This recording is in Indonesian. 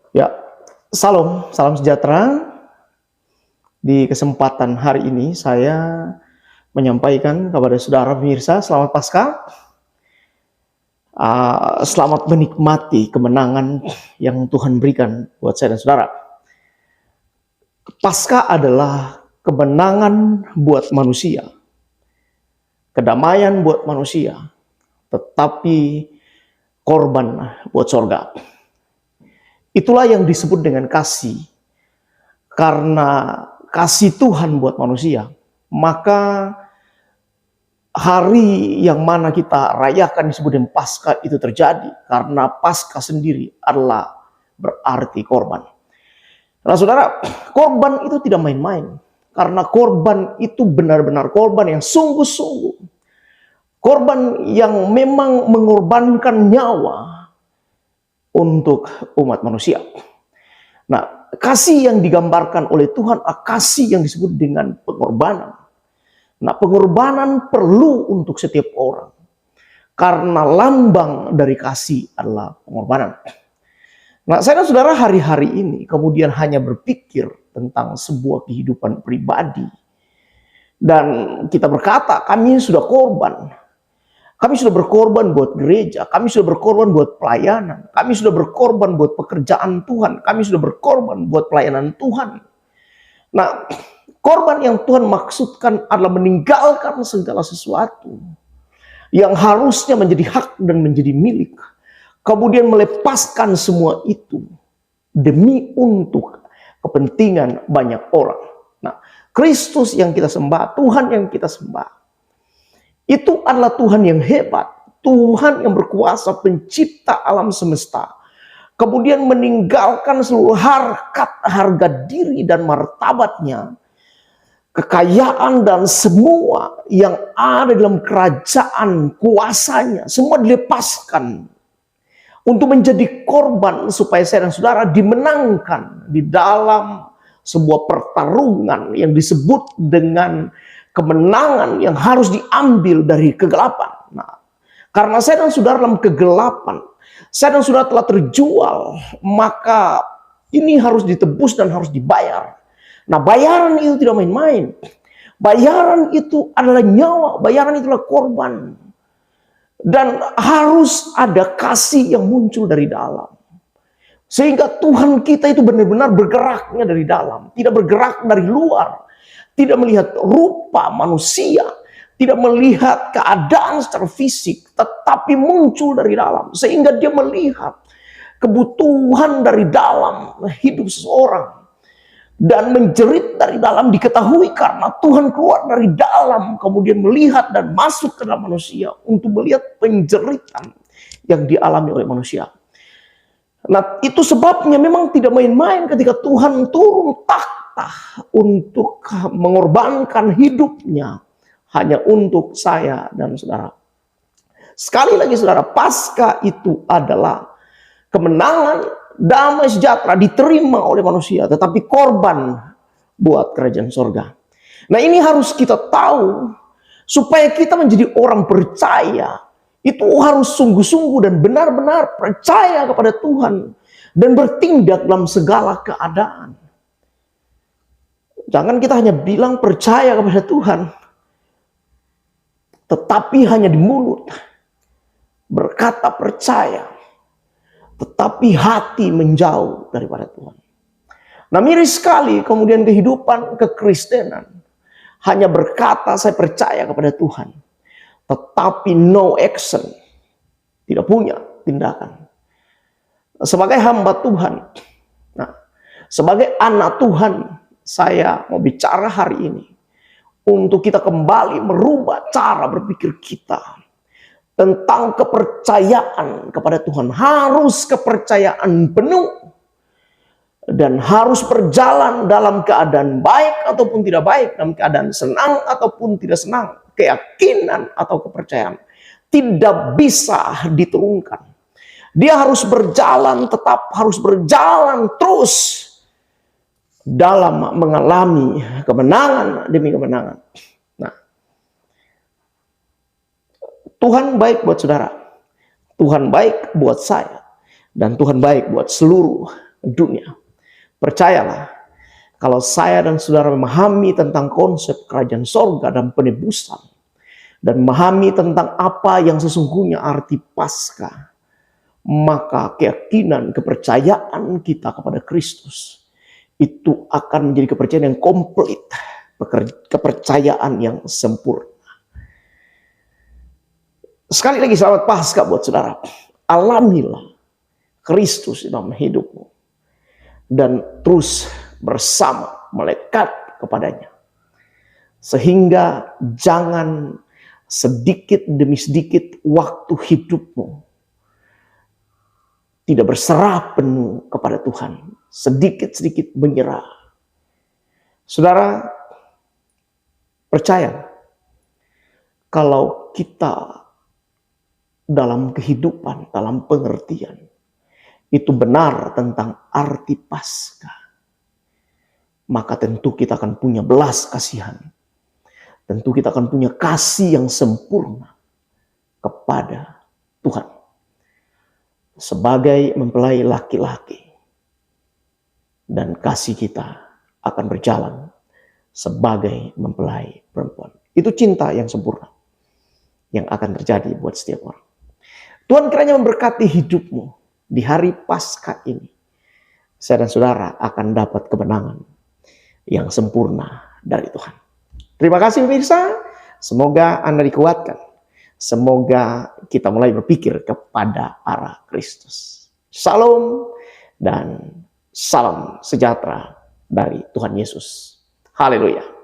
Ya, salam sejahtera. Di kesempatan hari ini saya menyampaikan kepada saudara pemirsa, selamat Paskah. Selamat menikmati kemenangan yang Tuhan berikan buat saya dan saudara. Paskah adalah kemenangan buat manusia, kedamaian buat manusia, tetapi korban buat sorga. Itulah yang disebut dengan kasih. Karena kasih Tuhan buat manusia, maka hari yang mana kita rayakan disebut dengan Paskah itu terjadi. Karena Paskah sendiri adalah berarti korban. Nah saudara, korban itu tidak main-main. Karena korban itu benar-benar korban yang sungguh-sungguh. Korban yang memang mengorbankan nyawa untuk umat manusia. Nah, kasih yang digambarkan oleh Tuhan adalah kasih yang disebut dengan pengorbanan. Nah, pengorbanan perlu untuk setiap orang. Karena lambang dari kasih adalah pengorbanan. Nah, saya dan saudara hari-hari ini kemudian hanya berpikir tentang sebuah kehidupan pribadi. Dan kita berkata, kami sudah korban. Kami sudah berkorban buat gereja, kami sudah berkorban buat pelayanan, kami sudah berkorban buat pekerjaan Tuhan, kami sudah berkorban buat pelayanan Tuhan. Nah, korban yang Tuhan maksudkan adalah meninggalkan segala sesuatu yang harusnya menjadi hak dan menjadi milik. Kemudian melepaskan semua itu demi untuk kepentingan banyak orang. Nah, Kristus yang kita sembah, Tuhan yang kita sembah, itu adalah Tuhan yang hebat, Tuhan yang berkuasa, pencipta alam semesta. Kemudian meninggalkan seluruh harga diri dan martabatnya, kekayaan dan semua yang ada dalam kerajaan kuasanya, semua dilepaskan untuk menjadi korban supaya saya dan saudara dimenangkan di dalam sebuah pertarungan yang disebut dengan kemenangan yang harus diambil dari kegelapan. Nah, karena saya dan saudara dalam kegelapan, saya dan saudara telah terjual, maka ini harus ditebus dan harus dibayar. Nah, bayaran itu tidak main-main. Bayaran itu adalah nyawa, bayaran itu adalah korban. Dan harus ada kasih yang muncul dari dalam. Sehingga Tuhan kita itu benar-benar bergeraknya dari dalam, tidak bergerak dari luar. Tidak melihat rupa manusia, tidak melihat keadaan secara fisik, tetapi muncul dari dalam. Sehingga dia melihat kebutuhan dari dalam hidup seseorang. Dan menjerit dari dalam diketahui karena Tuhan keluar dari dalam. Kemudian melihat dan masuk ke dalam manusia untuk melihat penjeritan yang dialami oleh manusia. Nah, itu sebabnya memang tidak main-main ketika Tuhan turun takhta untuk mengorbankan hidupnya hanya untuk saya dan saudara. Sekali lagi saudara, Paskah itu adalah kemenangan, damai sejahtera diterima oleh manusia, tetapi korban buat kerajaan sorga. Nah, ini harus kita tahu supaya kita menjadi orang percaya. Itu harus sungguh-sungguh dan benar-benar percaya kepada Tuhan dan bertindak dalam segala keadaan. Jangan kita hanya bilang percaya kepada Tuhan, tetapi hanya di mulut berkata percaya, tetapi hati menjauh daripada Tuhan. Nah, miris sekali kemudian kehidupan kekristenan hanya berkata saya percaya kepada Tuhan, tetapi no action, tidak punya tindakan. Sebagai hamba Tuhan, nah, sebagai anak Tuhan, saya mau bicara hari ini untuk kita kembali merubah cara berpikir kita tentang kepercayaan kepada Tuhan. Harus kepercayaan penuh dan harus berjalan dalam keadaan baik ataupun tidak baik, dalam keadaan senang ataupun tidak senang. Keyakinan atau kepercayaan tidak bisa diturunkan. Dia harus berjalan, tetap harus berjalan terus dalam mengalami kemenangan demi kemenangan. Nah, Tuhan baik buat saudara, Tuhan baik buat saya, dan Tuhan baik buat seluruh dunia. Percayalah, kalau saya dan saudara memahami tentang konsep kerajaan sorga dan penebusan, dan memahami tentang apa yang sesungguhnya arti Paskah, maka keyakinan, kepercayaan kita kepada Kristus itu akan menjadi kepercayaan yang komplit, kepercayaan yang sempurna. Sekali lagi selamat Paskah buat saudara. Alamilah Kristus dalam hidupmu dan terus bersama melekat kepadanya, sehingga jangan sedikit demi sedikit waktu hidupmu tidak berserah penuh kepada Tuhan, sedikit-sedikit menyerah. Saudara, percaya kalau kita dalam kehidupan, dalam pengertian itu benar tentang arti Paskah, maka tentu kita akan punya belas kasihan. Tentu kita akan punya kasih yang sempurna kepada Tuhan. Sebagai mempelai laki-laki, dan kasih kita akan berjalan sebagai mempelai perempuan. Itu cinta yang sempurna yang akan terjadi buat setiap orang. Tuhan kiranya memberkati hidupmu di hari Paskah ini. Saya dan saudara akan dapat kemenangan yang sempurna dari Tuhan. Terima kasih pemirsa. Semoga Anda dikuatkan. Semoga kita mulai berpikir kepada arah Kristus. Shalom dan salam sejahtera dari Tuhan Yesus. Haleluya.